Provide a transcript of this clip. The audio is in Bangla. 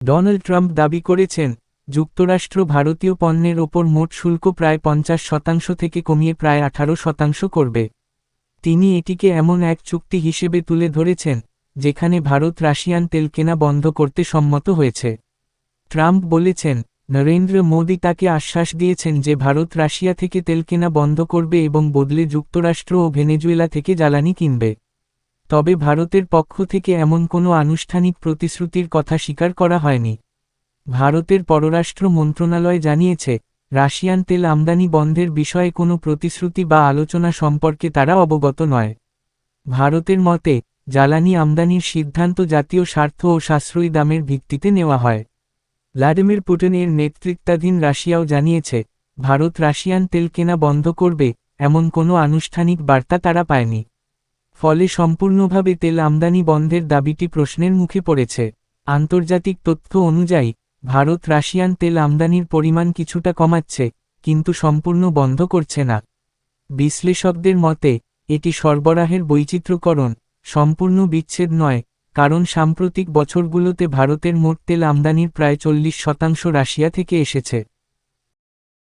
ডোনাল্ড ট্রাম্প দাবি করেছেন, যুক্তরাষ্ট্র ভারতীয় পণ্যের ওপর মোট শুল্ক প্রায় 50% থেকে কমিয়ে প্রায় 18% করবে। তিনি এটিকে এমন এক চুক্তি হিসেবে তুলে ধরেছেন, যেখানে ভারত রাশিয়ান তেল কেনা বন্ধ করতে সম্মত হয়েছে। ট্রাম্প বলেছেন, নরেন্দ্র মোদি তাকে আশ্বাস দিয়েছেন যে ভারত রাশিয়া থেকে তেল কেনা বন্ধ করবে এবং বদলে যুক্তরাষ্ট্র ও ভেনেজুয়েলা থেকে জ্বালানি কিনবে। তবে ভারতের পক্ষ থেকে এমন কোনো আনুষ্ঠানিক প্রতিশ্রুতির কথা স্বীকার করা হয়নি। ভারতের পররাষ্ট্র মন্ত্রণালয় জানিয়েছে, রাশিয়ান তেল আমদানি বন্ধের বিষয়ে কোনো প্রতিশ্রুতি বা আলোচনা সম্পর্কে তারা অবগত নয়। ভারতের মতে, জ্বালানি আমদানির সিদ্ধান্ত জাতীয় স্বার্থ ও সাশ্রয়ী দামের ভিত্তিতে নেওয়া হয়। ভ্লাদিমির পুতিনের নেতৃত্বাধীন রাশিয়াও জানিয়েছে, ভারত রাশিয়ান তেল কেনা বন্ধ করবে, এমন কোনো আনুষ্ঠানিক বার্তা তারা পায়নি। ফলে সম্পূর্ণভাবে তেল আমদানি বন্ধের দাবিটি প্রশ্নের মুখে পড়েছে। আন্তর্জাতিক তথ্য অনুযায়ী, ভারত রাশিয়ান তেল আমদানির পরিমাণ কিছুটা কমাচ্ছে, কিন্তু সম্পূর্ণ বন্ধ করছে না। বিশ্লেষকদের মতে, এটি সরবরাহের বৈচিত্র্যকরণ, সম্পূর্ণ বিচ্ছেদ নয়, কারণ সাম্প্রতিক বছরগুলোতে ভারতের মোট তেল আমদানির প্রায় 40% রাশিয়া থেকে এসেছে।